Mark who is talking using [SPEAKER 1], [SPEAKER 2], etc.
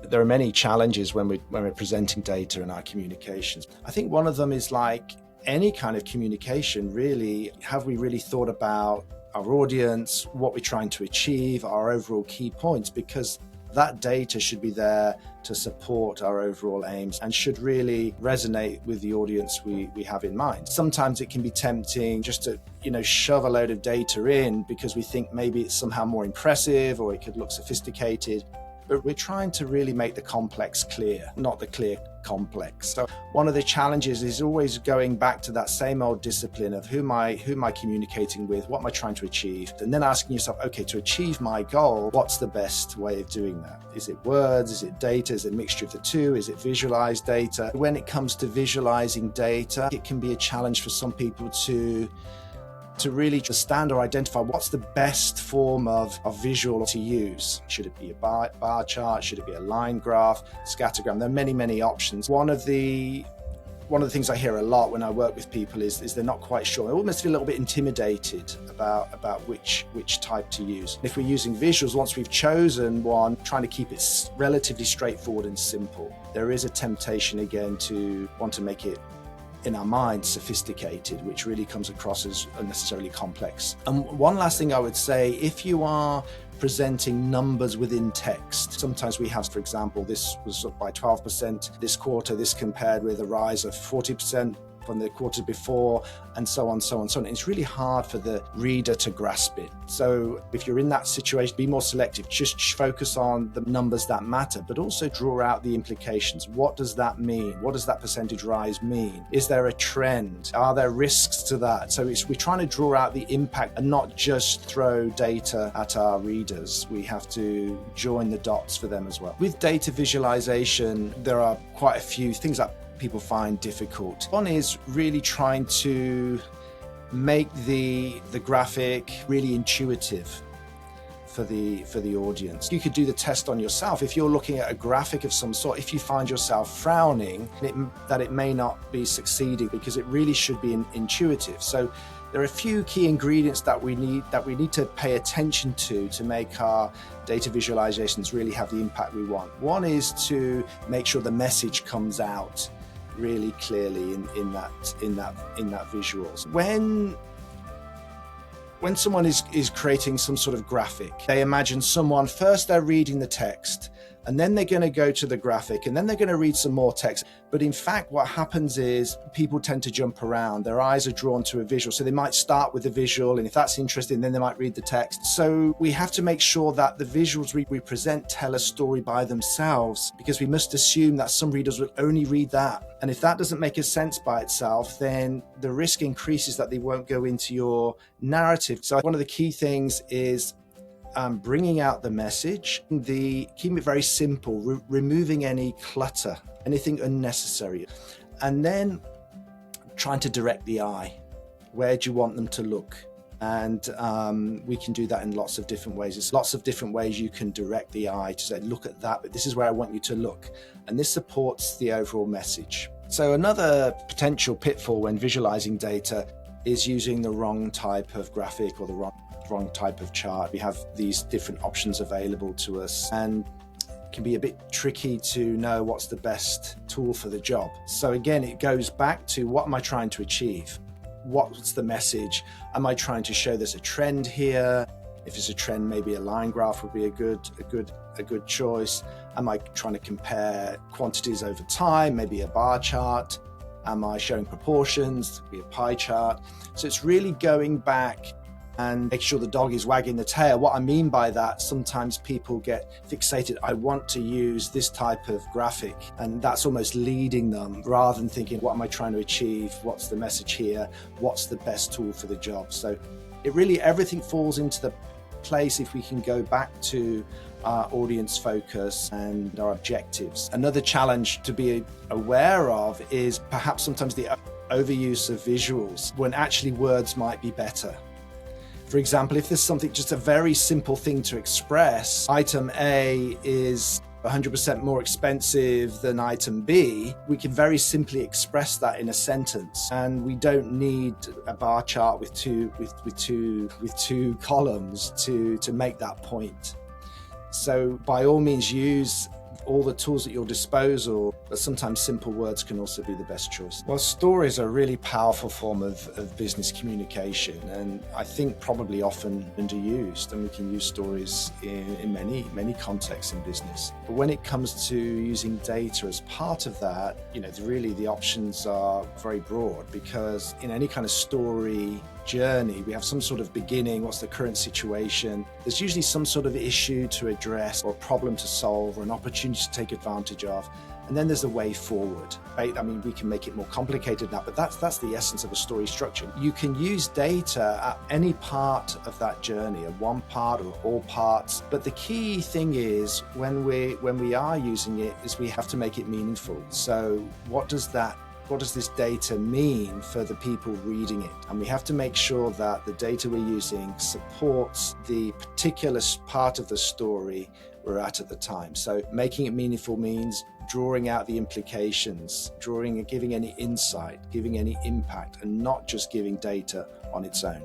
[SPEAKER 1] There are many challenges when we're presenting data in our communications. I think one of them is, like any kind of communication, really, have we really thought about our audience, what we're trying to achieve, our overall key points? Because that data should be there to support our overall aims and should really resonate with the audience we have in mind. Sometimes it can be tempting just to, shove a load of data in because we think maybe it's somehow more impressive or it could look sophisticated. But we're trying to really make the complex clear, not the clear complex. So one of the challenges is always going back to that same old discipline of who am I communicating with, what am I trying to achieve, and then asking yourself, okay, to achieve my goal, what's the best way of doing that? Is it words? Is it data? Is it a mixture of the two? Is it visualized data? When it comes to visualizing data, it can be a challenge for some people to really understand or identify what's the best form of visual to use. Should it be a bar chart? Should it be a line graph, scattergram? There are many, many options. One of the things I hear a lot when I work with people is they're not quite sure. They almost feel a little bit intimidated about which type to use. If we're using visuals, once we've chosen one, trying to keep it relatively straightforward and simple. There is a temptation again to want to make it in our minds sophisticated, which really comes across as unnecessarily complex. And one last thing I would say, if you are presenting numbers within text, sometimes we have, for example, this was up by 12% this quarter, this compared with a rise of 40% from the quarter before, and so on, so on, so on. It's really hard for the reader to grasp it. So if you're in that situation, be more selective. Just focus on the numbers that matter, but also draw out the implications. What does that mean? What does that percentage rise mean? Is there a trend? Are there risks to that? So we're trying to draw out the impact and not just throw data at our readers. We have to join the dots for them as well. With data visualization, there are quite a few things that people find difficult. One is really trying to make the graphic really intuitive for the audience. You could do the test on yourself. If you're looking at a graphic of some sort, if you find yourself frowning, that it may not be succeeding, because it really should be intuitive. So there are a few key ingredients that we need to pay attention to make our data visualizations really have the impact we want. One is to make sure the message comes out really clearly in that visuals. When someone is creating some sort of graphic, they imagine someone, first they're reading the text, and then they're going to go to the graphic, and then they're going to read some more text. But in fact, what happens is people tend to jump around. Their eyes are drawn to a visual. So they might start with the visual, and if that's interesting, then they might read the text. So we have to make sure that the visuals we present tell a story by themselves, because we must assume that some readers will only read that. And if that doesn't make a sense by itself, then the risk increases that they won't go into your narrative. So one of the key things is bringing out the message, keeping it very simple, removing any clutter, anything unnecessary, and then trying to direct the eye. Where do you want them to look? And we can do that in lots of different ways. There's lots of different ways you can direct the eye to say, look at that, but this is where I want you to look. And this supports the overall message. So another potential pitfall when visualizing data is using the wrong type of graphic or the wrong type of chart. We have these different options available to us, and it can be a bit tricky to know what's the best tool for the job. So again, it goes back to, what am I trying to achieve? What's the message? Am I trying to show there's a trend here? If it's a trend, maybe a line graph would be a good choice. Am I trying to compare quantities over time? Maybe a bar chart. Am I showing proportions? Could be a pie chart. So it's really going back and make sure the dog is wagging the tail. What I mean by that, sometimes people get fixated. I want to use this type of graphic, and that's almost leading them, rather than thinking, what am I trying to achieve? What's the message here? What's the best tool for the job? So it really, everything falls into the place if we can go back to our audience focus and our objectives. Another challenge to be aware of is perhaps sometimes the overuse of visuals when actually words might be better. For example, if there's something, just a very simple thing to express, item A is 100% more expensive than item B, we can very simply express that in a sentence, and we don't need a bar chart with two columns to make that point. So by all means, use all the tools at your disposal, but sometimes simple words can also be the best choice. Well, stories are a really powerful form of business communication, and I think probably often underused, and we can use stories in many contexts in business. But when it comes to using data as part of that, really the options are very broad, because in any kind of story journey, we have some sort of beginning, what's the current situation. There's usually some sort of issue to address or problem to solve or an opportunity to take advantage of. And then there's a way forward, right? I mean, we can make it more complicated now, but that's the essence of a story structure. You can use data at any part of that journey, at one part or all parts. But the key thing is when we are using it is we have to make it meaningful. So what does this data mean for the people reading it? And we have to make sure that the data we're using supports the particular part of the story we're at the time. So making it meaningful means drawing out the implications, giving any insight, giving any impact, and not just giving data on its own.